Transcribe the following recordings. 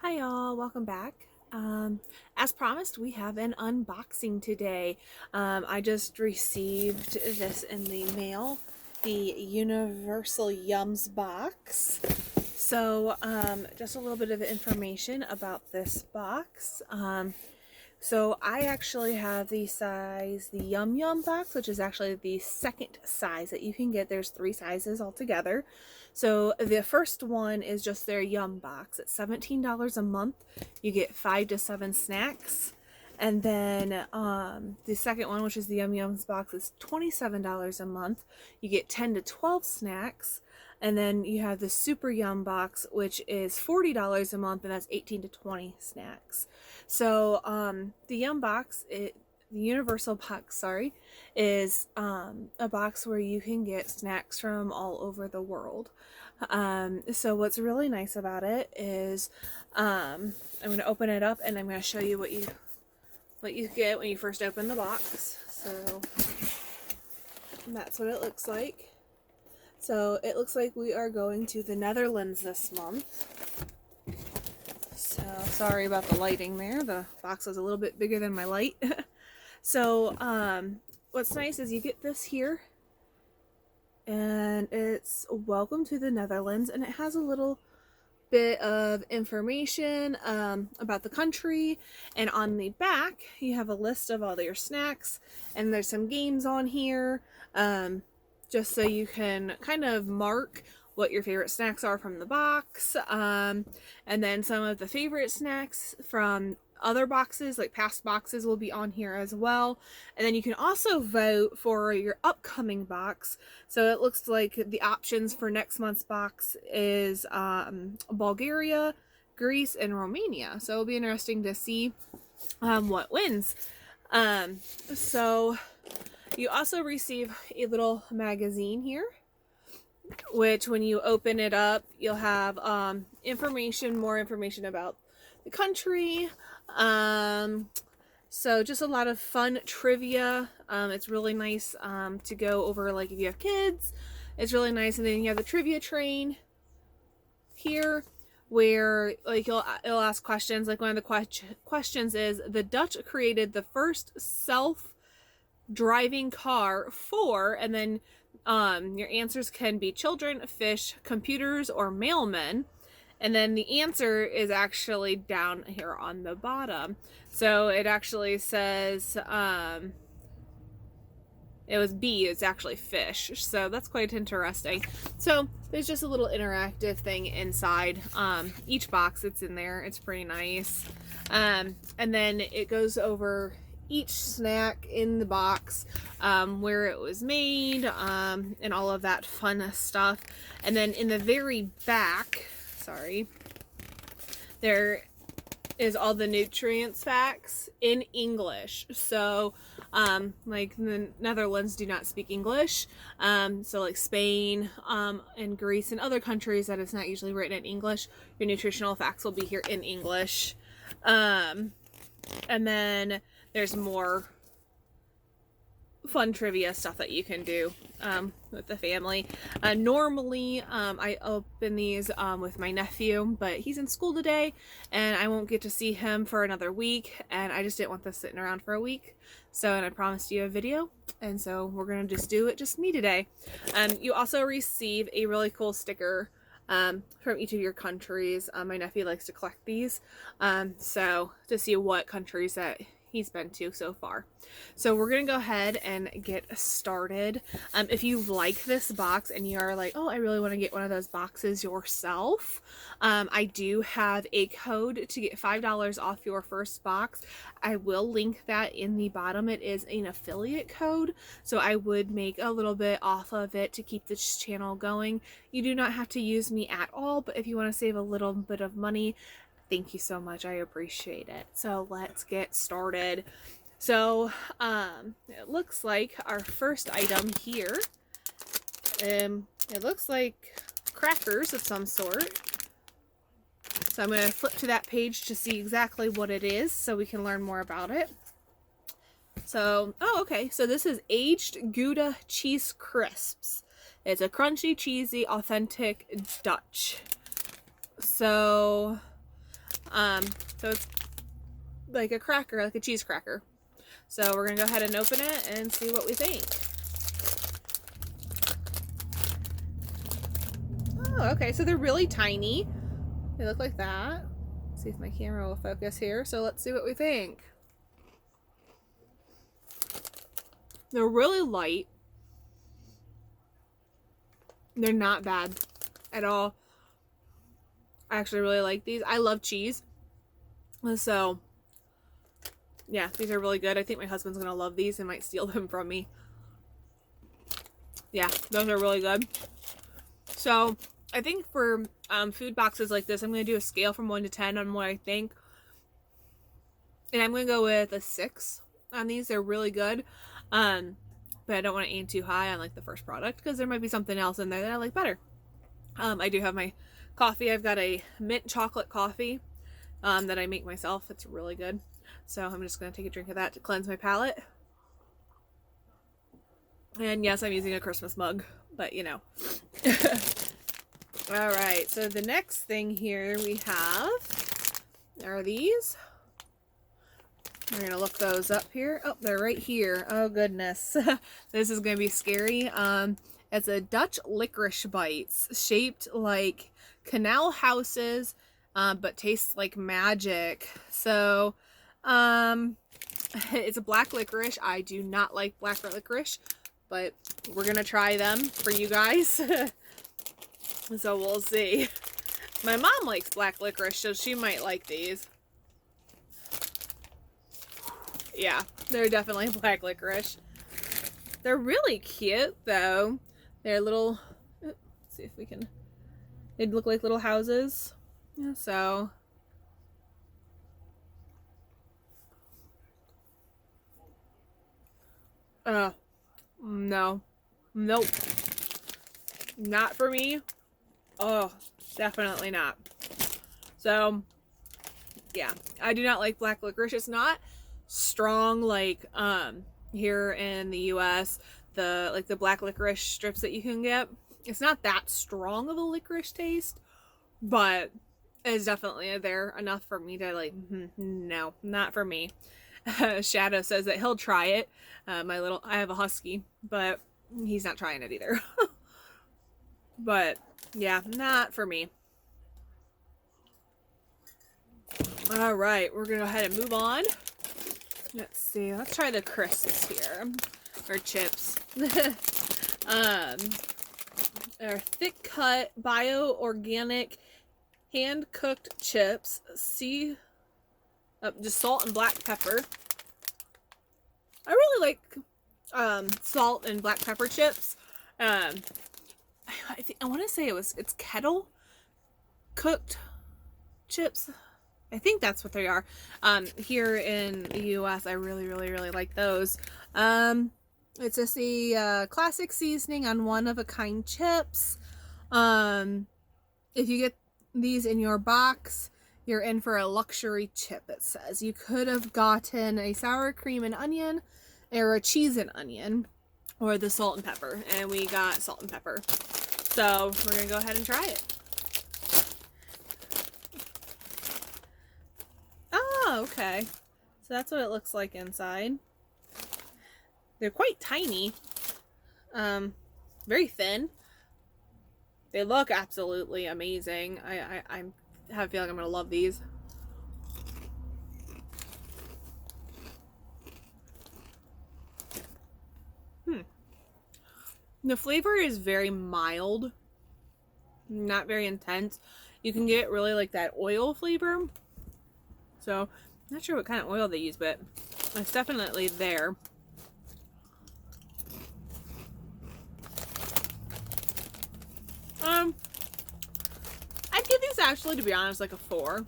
Hi y'all, welcome back. As promised, we have an unboxing today. I just received this in the mail, the Universal Yums box. So, just a little bit of information about this box. So I actually have the Yum Yum box, which is actually the second size that you can get. There's 3 sizes altogether. So the first one is just their Yum box. It's $17 a month. You get 5 to 7 snacks. And then the second one, which is the Yum Yums box, is $27 a month. You get 10 to 12 snacks. And then you have the Super Yum box, which is $40 a month, and that's 18 to 20 snacks. So the Yum box, the Universal box, sorry, is a box where you can get snacks from all over the world. So what's really nice about it is I'm going to open it up and I'm going to show you what you get when you first open the box. So that's what it looks like. So it looks like we are going to the Netherlands this month. So sorry about the lighting there. The box was a little bit bigger than my light. So what's nice is you get this here. And it's welcome to the Netherlands. And it has a little bit of information about the country. And on the back, you have a list of all your snacks. And there's some games on here. Just so you can kind of mark what your favorite snacks are from the box, and then some of the favorite snacks from other boxes, like past boxes, will be on here as well. And then you can also vote for your upcoming box. So it looks like the options for next month's box is Bulgaria, Greece, and Romania. So it'll be interesting to see what wins. So you also receive a little magazine here, which when you open it up, you'll have more information about the country. So just a lot of fun trivia. It's really nice to go over, like if you have kids, it's really nice. And then you have the trivia train here, where like it'll ask questions. Like one of the questions is, the Dutch created the first self-driving car for, and then your answers can be children, fish, computers, or mailmen. And then the answer is actually down here on the bottom. So it actually says it was B, it's actually fish. So that's quite interesting. So there's just a little interactive thing inside each box that's in there. It's pretty nice. And then it goes over each snack in the box, where it was made, and all of that fun stuff. And then in the very back, there is all the nutrients facts in English. So like the Netherlands do not speak English, so like Spain and Greece and other countries that it's not usually written in English, your nutritional facts will be here in English. And then there's more fun trivia stuff that you can do with the family. Normally, I open these with my nephew, but he's in school today, and I won't get to see him for another week, and I just didn't want this sitting around for a week. So, and I promised you a video, and so we're going to just do it just me today. You also receive a really cool sticker from each of your countries. My nephew likes to collect these, so to see what countries that he's been to so far. So we're gonna go ahead and get started. If you like this box and you are like, oh, I really want to get one of those boxes yourself, I do have a code to get $5 off your first box. I will link that in the bottom. It is an affiliate code, so I would make a little bit off of it to keep this channel going. You do not have to use me at all, but if you want to save a little bit of money, thank you so much. I appreciate it. So let's get started. So it looks like our first item here, it looks like crackers of some sort. So I'm going to flip to that page to see exactly what it is so we can learn more about it. So, oh, okay. So this is aged Gouda cheese crisps. It's a crunchy, cheesy, authentic Dutch. So So it's like a cracker, like a cheese cracker. So we're gonna go ahead and open it and see what we think. Oh, okay, so they're really tiny. They look like that. Let's see if my camera will focus here. So let's see what we think. They're really light. They're not bad at all. I actually really like these. I love cheese. So, yeah, these are really good. I think my husband's going to love these and might steal them from me. Yeah, those are really good. So, I think for food boxes like this, I'm going to do a scale from 1 to 10 on what I think. And I'm going to go with a 6 on these. They're really good. But I don't want to aim too high on like the first product because there might be something else in there that I like better. I do have my coffee. I've got a mint chocolate coffee that I make myself. It's really good. So I'm just going to take a drink of that to cleanse my palate. And yes, I'm using a Christmas mug, but you know. All right, so the next thing here we have are these. We're going to look those up here. Oh, they're right here. Oh, goodness. This is going to be scary. It's a Dutch licorice bites shaped like canal houses, but tastes like magic. So, it's a black licorice. I do not like black licorice, but we're going to try them for you guys. So we'll see. My mom likes black licorice, so she might like these. Yeah, they're definitely black licorice. They're really cute, though. They're little... Let's see if we can... They look like little houses. Yeah, so... No. Nope. Not for me. Oh, definitely not. So, yeah. I do not like black licorice. It's not strong like here in the US, the black licorice strips that you can get. It's not that strong of a licorice taste, but it's definitely there enough for me to like, no, not for me. Shadow says that he'll try it. I have a husky, but he's not trying it either. But yeah, not for me. All right, we're gonna go ahead and move on. Let's see. Let's try the crisps here, or chips. Our thick cut bio organic hand cooked chips. Just salt and black pepper. I really like salt and black pepper chips. I want to say it's kettle cooked chips. I think that's what they are. Here in the US, I really like those. It's just a classic seasoning on one-of-a-kind chips. If you get these in your box, you're in for a luxury chip, it says. You could have gotten a sour cream and onion, or a cheese and onion, or the salt and pepper. And we got salt and pepper. So we're going to go ahead and try it. Oh, okay. So that's what it looks like inside. They're quite tiny. Very thin. They look absolutely amazing. I have a feeling I'm going to love these. The flavor is very mild. Not very intense. You can get really like that oil flavor. So, I'm not sure what kind of oil they use, but it's definitely there. I'd give these actually, to be honest, like a 4.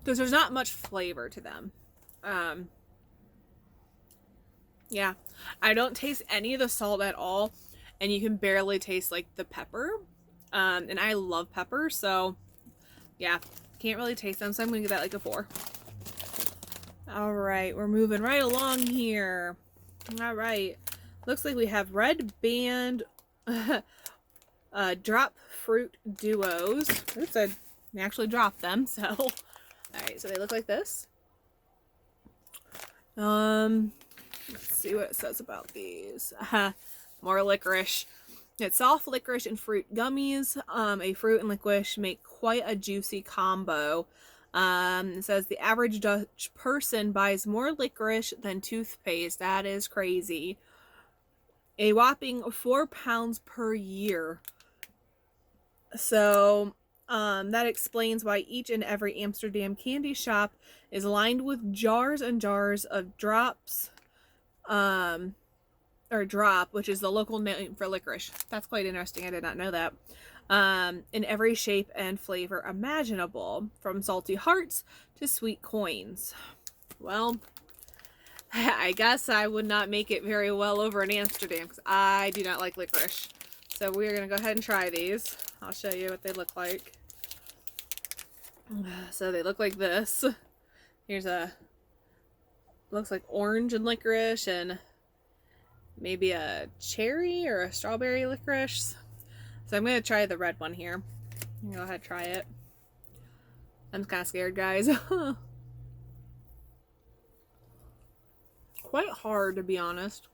Because there's not much flavor to them. Yeah. I don't taste any of the salt at all. And you can barely taste like the pepper. And I love pepper, so yeah. Can't really taste them, so I'm going to give that like a 4. Alright, we're moving right along here. Alright. Looks like we have Red Band drop fruit duos. Oops, I They actually dropped them, so. Alright, so they look like this. Let's see what it says about these. More licorice. It's soft licorice and fruit gummies. A fruit and licorice make quite a juicy combo. It says the average Dutch person buys more licorice than toothpaste. That is crazy. A whopping 4 pounds per year. So, that explains why each and every Amsterdam candy shop is lined with jars and jars of drops, or drop, which is the local name for licorice. That's quite interesting. I did not know that. In every shape and flavor imaginable, from salty hearts to sweet coins. Well, I guess I would not make it very well over in Amsterdam because I do not like licorice. So we're going to go ahead and try these. I'll show you what they look like. So they look like this. Here's looks like orange and licorice and maybe a cherry or a strawberry licorice. So I'm going to try the red one here. Go ahead and try it. I'm kind of scared, guys. Quite hard, to be honest.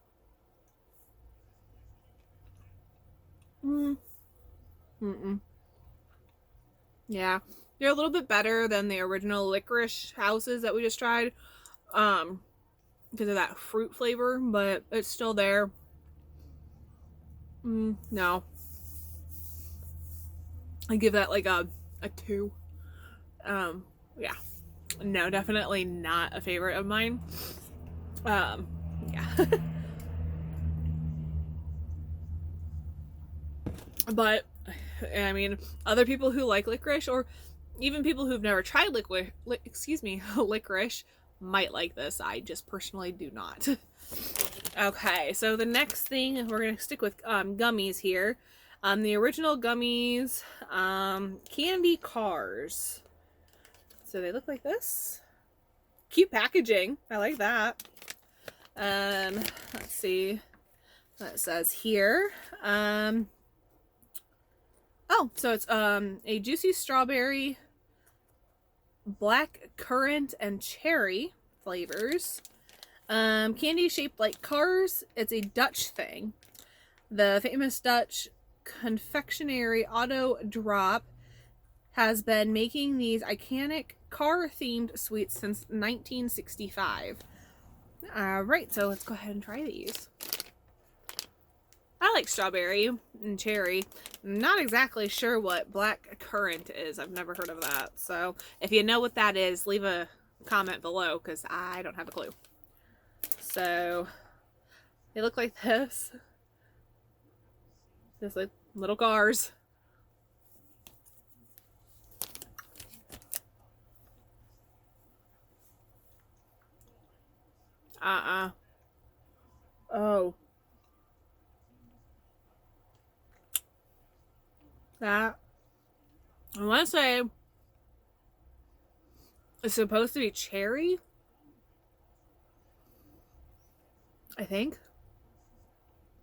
Yeah, they're a little bit better than the original licorice houses that we just tried. Because of that fruit flavor, but it's still there. No. I give that like a 2. Yeah. No, definitely not a favorite of mine. Yeah. But, I mean, other people who like licorice, or even people who've never tried licorice, might like this. I just personally do not. Okay, so the next thing, we're going to stick with gummies here. The original gummies, candy cars. So they look like this. Cute packaging. I like that. Let's see what it says here. Oh, so it's a juicy strawberry, black currant, and cherry flavors. Candy shaped like cars. It's a Dutch thing. The famous Dutch confectionery Otto Drop has been making these iconic car-themed sweets since 1965. Right, so let's go ahead and try these. I like strawberry and cherry. I'm not exactly sure what black currant is. I've never heard of that. So if you know what that is, leave a comment below because I don't have a clue. So they look like this. Just like little cars. Oh. That, I want to say it's supposed to be cherry, I think,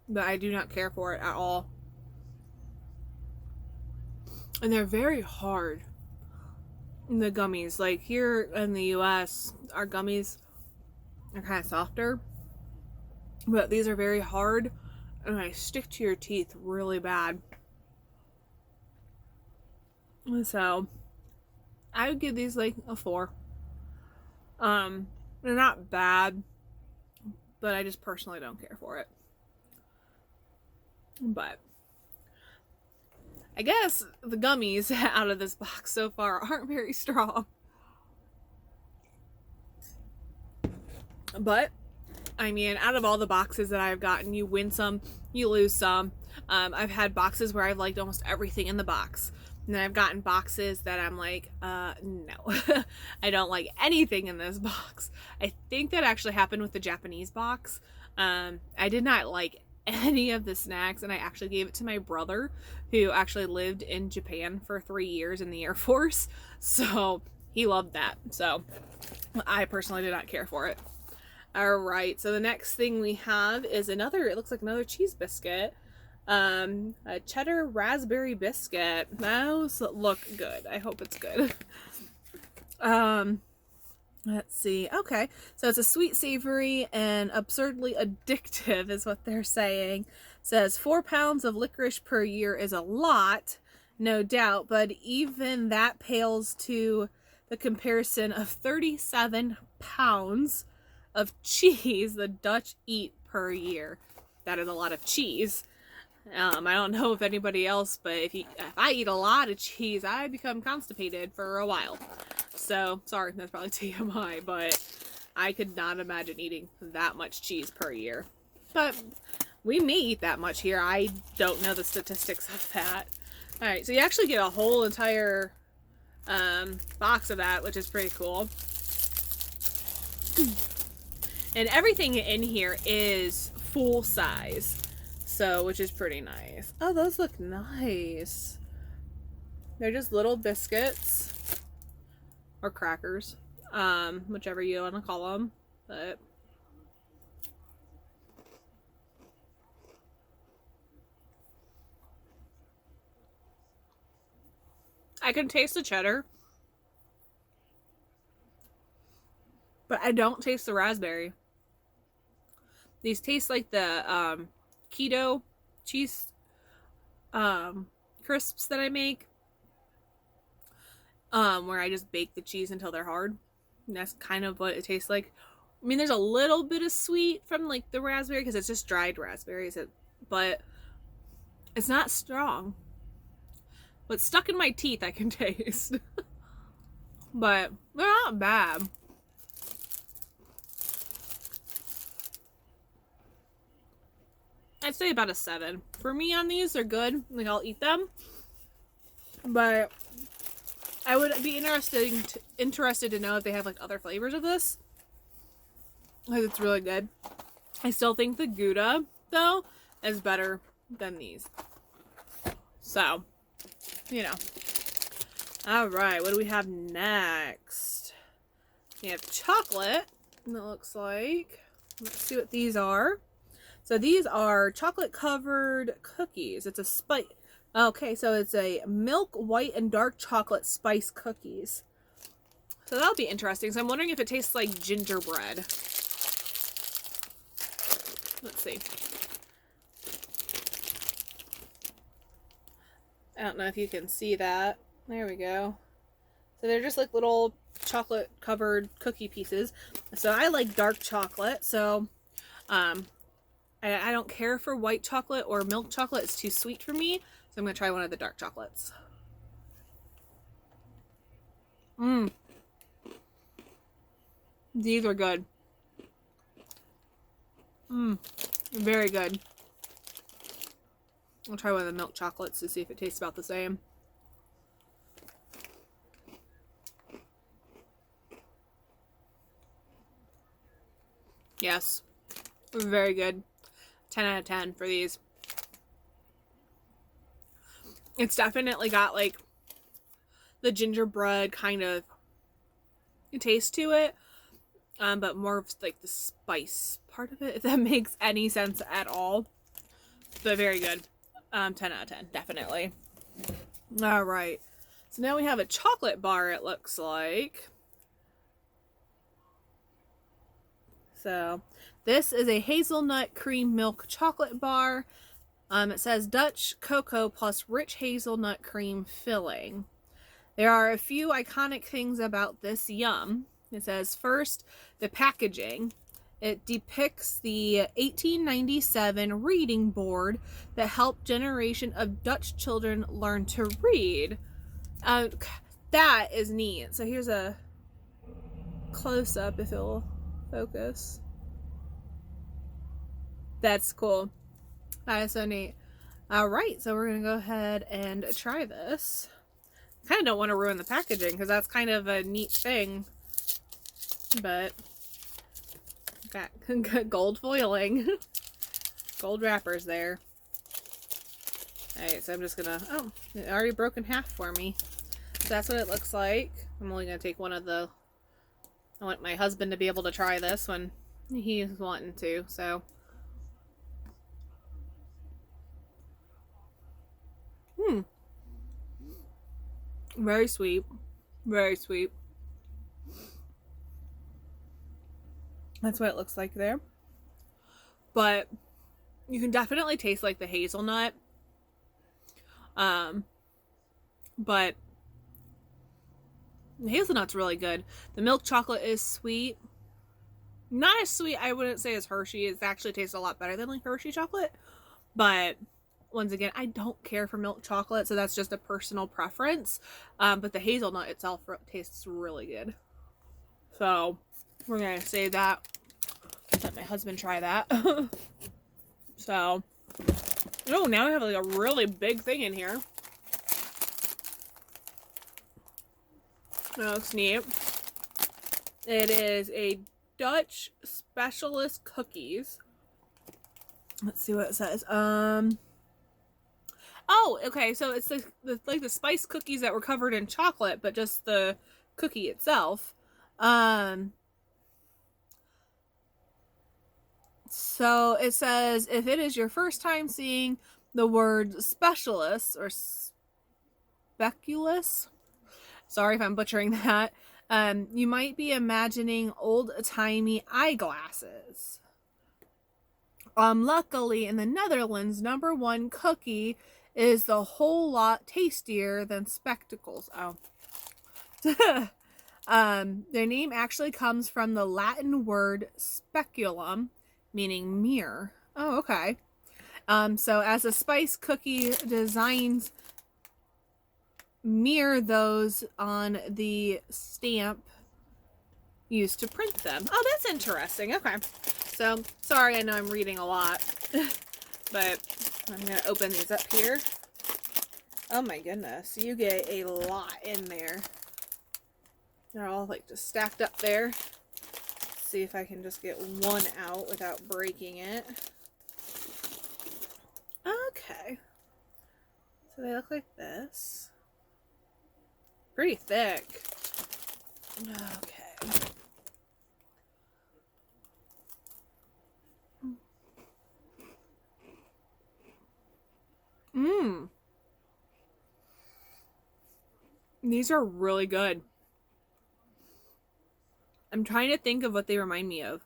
but I do not care for it at all. And they're very hard, the gummies. Like here in the US, our gummies are kind of softer, but these are very hard and they stick to your teeth really bad. So I would give these like a 4. They're not bad, but I just personally don't care for it. But I guess the gummies out of this box so far aren't very strong. But I mean, out of all the boxes that I've gotten, you win some, you lose some. I've had boxes where I've liked almost everything in the box. And then I've gotten boxes that I'm like, no, I don't like anything in this box. I think that actually happened with the Japanese box. I did not like any of the snacks, and I actually gave it to my brother, who actually lived in Japan for 3 years in the Air Force. So he loved that. So I personally did not care for it. All right, so the next thing we have is another, it looks like another cheese biscuit. A cheddar raspberry biscuit. Those look good. I hope it's good. Let's see. Okay. So it's a sweet, savory, and absurdly addictive is what they're saying. It says 4 pounds of licorice per year is a lot, no doubt, but even that pales to the comparison of 37 pounds of cheese the Dutch eat per year. That is a lot of cheese. I don't know if anybody else, but if I eat a lot of cheese, I become constipated for a while. So, sorry, that's probably TMI, but I could not imagine eating that much cheese per year. But we may eat that much here. I don't know the statistics of that. Alright, so you actually get a whole entire box of that, which is pretty cool. And everything in here is full size. So, which is pretty nice. Oh, those look nice. They're just little biscuits. Or crackers. Whichever you want to call them. But I can taste the cheddar. But I don't taste the raspberry. These taste like the keto cheese crisps that I make. Where I just bake the cheese until they're hard. And that's kind of what it tastes like. I mean, there's a little bit of sweet from like the raspberry because it's just dried raspberries, but it's not strong. What's stuck in my teeth I can taste. But they're not bad. I'd say about a 7. For me on these, they're good. Like, I'll eat them. But I would be interested to know if they have like other flavors of this. Because it's really good. I still think the Gouda, though, is better than these. So, you know. Alright, what do we have next? We have chocolate, it looks like. Let's see what these are. So these are chocolate covered cookies. It's a spice. Okay, so it's a milk, white, and dark chocolate spice cookies. So that'll be interesting. So I'm wondering if it tastes like gingerbread. Let's see. I don't know if you can see that. There we go. So they're just like little chocolate covered cookie pieces. So I like dark chocolate. So I don't care for white chocolate or milk chocolate. It's too sweet for me. So I'm going to try one of the dark chocolates. These are good. Very good. I'll try one of the milk chocolates to see if it tastes about the same. Yes. Very good. 10 out of 10 for these. It's definitely got like the gingerbread kind of taste to it. But more of like the spice part of it, if that makes any sense at all. But very good. 10 out of 10, definitely. Alright. So now we have a chocolate bar, it looks like. So this is a hazelnut cream milk chocolate bar. It says Dutch cocoa plus rich hazelnut cream filling. There are a few iconic things about this yum. It says first, the packaging. It depicts the 1897 reading board that helped generation of Dutch children learn to read. That is neat. So here's a close-up if it'll focus. That's cool. That is so neat. Alright, so we're going to go ahead and try this. I kind of don't want to ruin the packaging because that's kind of a neat thing. But got gold foiling. Gold wrappers there. Alright, so I'm just gonna... Oh, it already broke in half for me. So that's what it looks like. I'm only gonna take one of the... I want my husband to be able to try this when he's wanting to, so... Very sweet. Very sweet. That's what it looks like there. But you can definitely taste like the hazelnut. But the hazelnut's really good. The milk chocolate is sweet. Not as sweet, I wouldn't say, as Hershey. It actually tastes a lot better than like Hershey chocolate. But once again, I don't care for milk chocolate, so that's just a personal preference. But the hazelnut itself tastes really good. So we're going to save that. Let my husband try that. So, oh, now we have like a really big thing in here. That looks neat. It is a Dutch specialist cookies. Let's see what it says. Oh, okay. So it's like the spice cookies that were covered in chocolate, but just the cookie itself. So it says, if it is your first time seeing the word specialist or speculous, sorry if I'm butchering that, you might be imagining old-timey eyeglasses. Luckily, in the Netherlands, #1 cookie is a whole lot tastier than spectacles. Oh. Their name actually comes from the Latin word speculum, meaning mirror. Oh, okay. So as a spice cookie designs mirror those on the stamp used to print them. Oh, that's interesting. Okay. So, sorry, I know I'm reading a lot, but I'm going to open these up here. Oh my goodness, you get a lot in there. They're all like just stacked up there. Let's see if I can just get one out without breaking it. Okay. So they look like this. Pretty thick. Okay. These are really good. I'm trying to think of what they remind me of.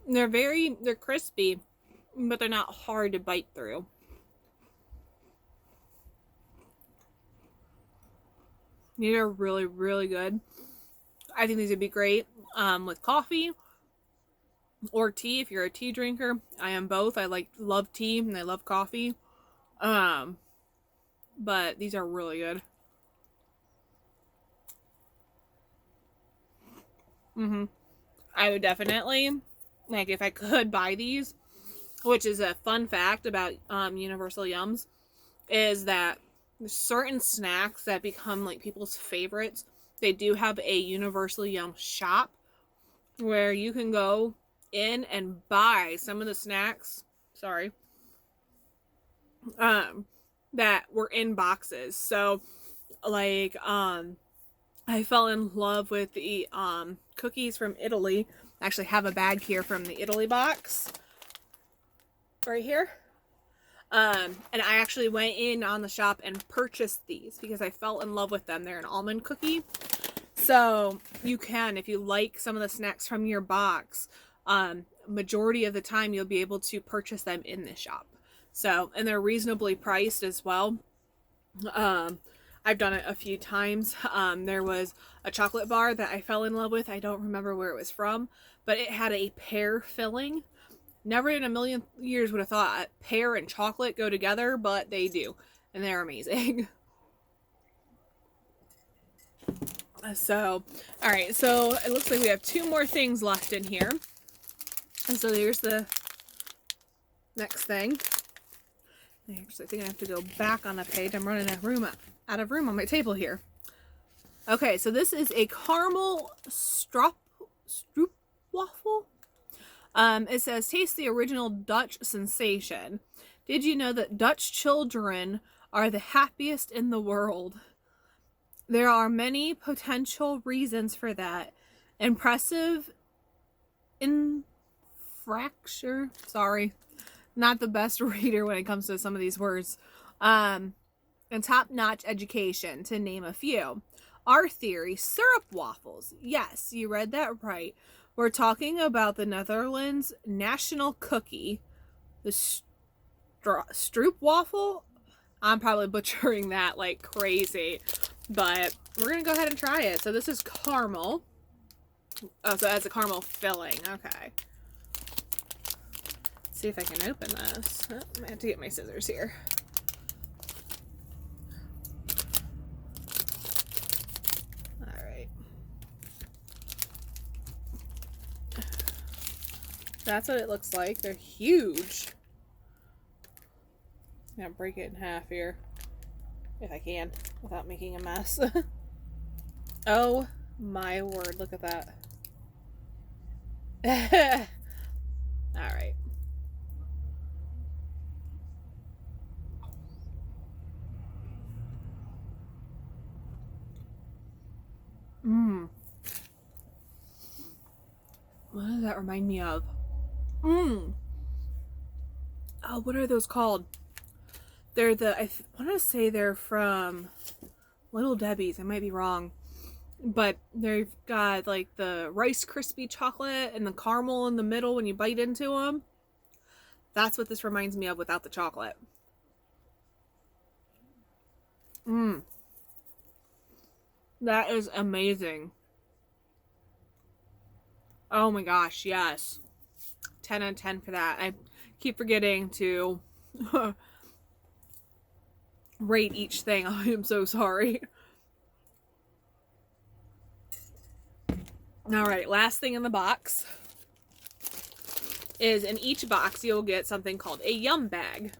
They're crispy, but they're not hard to bite through. These are really, really good. I think these would be great with coffee or tea if you're a tea drinker. I am both. I love tea and I love coffee. But these are really good. I would definitely, like, if I could buy these, which is a fun fact about Universal Yums, is that certain snacks that become like people's favorites, they do have a Universal Yum shop where you can go in and buy some of the snacks, that were in boxes. So like I fell in love with the cookies from Italy. I actually have a bag here from the Italy box right here. And I actually went in on the shop and purchased these because I fell in love with them. They're an almond cookie. So you can, if you like some of the snacks from your box, majority of the time you'll be able to purchase them in this shop. So, and they're reasonably priced as well. I've done it a few times. There was a chocolate bar that I fell in love with. I don't remember where it was from, but it had a pear filling. Never in a million years would have thought pear and chocolate go together, but they do, and they're amazing. So, all right, so it looks like we have 2 more things left in here. And so here's the next thing. Actually, I think I have to go back on the page. I'm running out of room on my table here. Okay, so this is a caramel stroopwafel. It says, taste the original Dutch sensation. Did you know that Dutch children are the happiest in the world? There are many potential reasons for that. Impressive fracture. Sorry, not the best reader when it comes to some of these words. And top-notch education, to name a few. Our theory, syrup waffles. Yes, you read that right. We're talking about the Netherlands national cookie, the stroop waffle. I'm probably butchering that like crazy, but we're gonna go ahead and try it. So this is caramel. Oh, so it has a caramel filling. Okay. Let's see if I can open this. Oh, I have to get my scissors here. All right. That's what it looks like. They're huge. I'm gonna break it in half here, if I can, without making a mess. Oh my word, look at that. All right. What does that remind me of? Oh, what are those called? They're I want to say they're from Little Debbie's. I might be wrong. But they've got like the Rice Krispie chocolate and the caramel in the middle when you bite into them. That's what this reminds me of without the chocolate. That is amazing. Oh my gosh, yes. 10 out of 10 for that. I keep forgetting to rate each thing. I am so sorry. All right, last thing in the box is in each box you'll get something called a yum bag,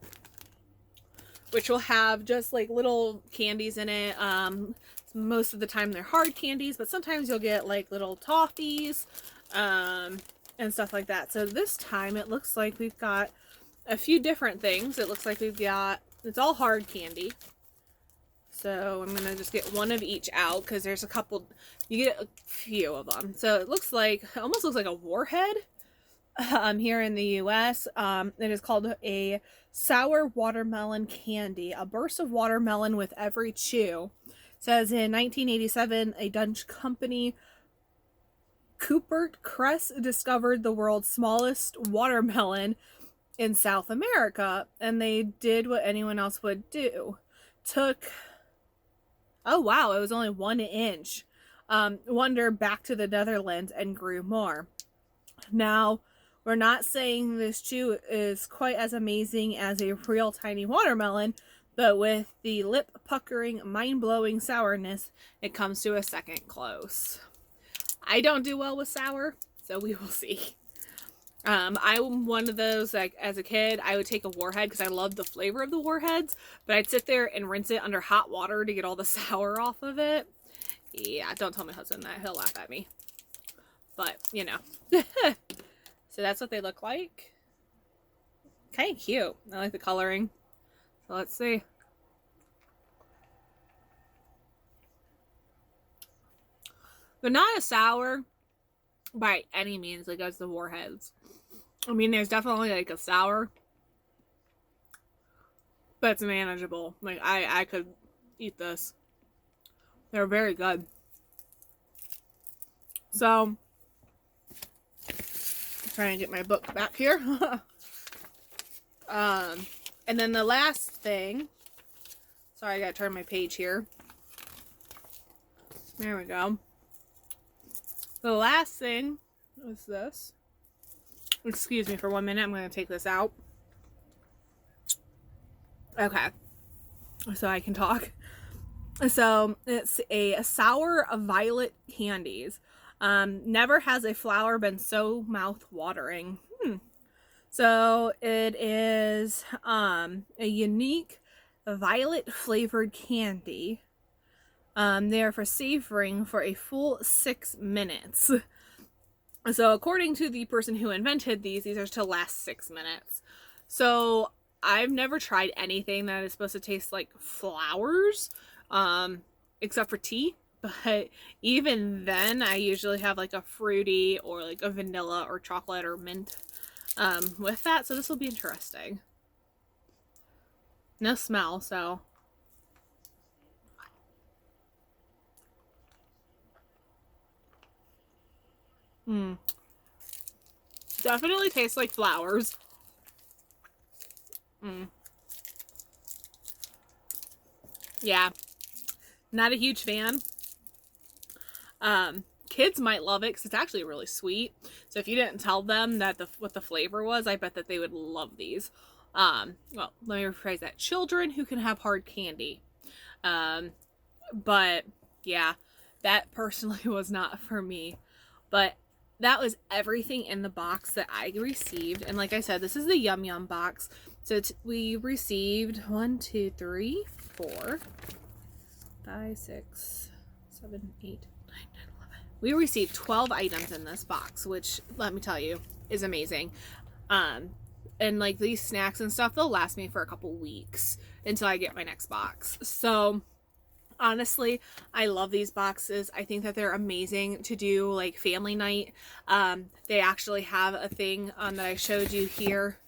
which will have just like little candies in it. Most of the time they're hard candies, but sometimes you'll get like little toffees and stuff like that. So this time it looks like we've got a few different things. It looks like we've got, it's all hard candy. So I'm going to just get one of each out because there's a couple, you get a few of them. So it looks like, it almost looks like a Warhead here in the US. It is called a sour watermelon candy, a burst of watermelon with every chew. It says in 1987, a Dutch company, Coopert Cress, discovered the world's smallest watermelon in South America, and they did what anyone else would do. Oh wow, it was only 1 inch. Wandered back to the Netherlands and grew more. Now, we're not saying this chew is quite as amazing as a real tiny watermelon, but with the lip puckering, mind-blowing sourness, it comes to a second close. I don't do well with sour, so we will see. I'm one of those, like, as a kid, I would take a Warhead because I loved the flavor of the Warheads, but I'd sit there and rinse it under hot water to get all the sour off of it. Yeah, don't tell my husband that. He'll laugh at me. But, you know. So that's what they look like. Kind of cute. I like the coloring. So let's see. They're not as sour by any means like as the Warheads. I mean, there's definitely like a sour, but it's manageable. Like I could eat this. They're very good. So, I'm trying to get my book back here. And then the last thing. Sorry, I gotta turn my page here. There we go. The last thing is this. Excuse me for 1 minute. I'm going to take this out. Okay. So I can talk. So it's a sour violet candies. Never has a flower been so mouth-watering. So it is a unique violet flavored candy. They are for savoring for a full 6 minutes. So according to the person who invented these are to last 6 minutes. So I've never tried anything that is supposed to taste like flowers, except for tea. But even then, I usually have like a fruity or like a vanilla or chocolate or mint with that. So this will be interesting. No smell, so. Definitely tastes like flowers. Yeah. Not a huge fan. Kids might love it because it's actually really sweet. So if you didn't tell them that what the flavor was, I bet that they would love these. Well, let me rephrase that. Children who can have hard candy. But yeah, that personally was not for me. But that was everything in the box that I received. And like I said, this is the Yum Yum box. So we received 1, 2, 3, 4, 5, 6, 7, 8, 9, 10, 11. We received 12 items in this box, which, let me tell you, is amazing. And like these snacks and stuff, they'll last me for a couple weeks until I get my next box. So honestly, I love these boxes. I think that they're amazing to do like family night. They actually have a thing that I showed you here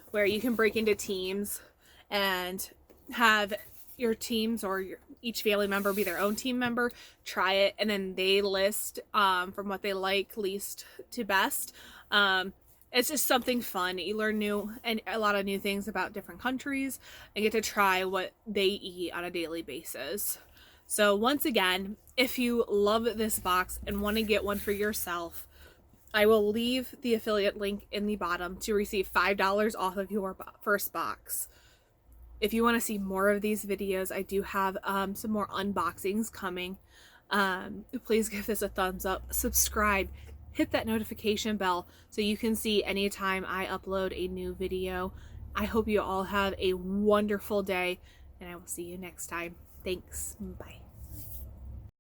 where you can break into teams and have your teams or each family member be their own team member, try it, and then they list from what they like least to best. It's just something fun. You learn new and a lot of new things about different countries and get to try what they eat on a daily basis. So once again, if you love this box and want to get one for yourself, I will leave the affiliate link in the bottom to receive $5 off of your first box. If you want to see more of these videos, I do have some more unboxings coming. Please give this a thumbs up, subscribe, hit that notification bell so you can see anytime I upload a new video. I hope you all have a wonderful day, and I will see you next time. Thanks. Bye.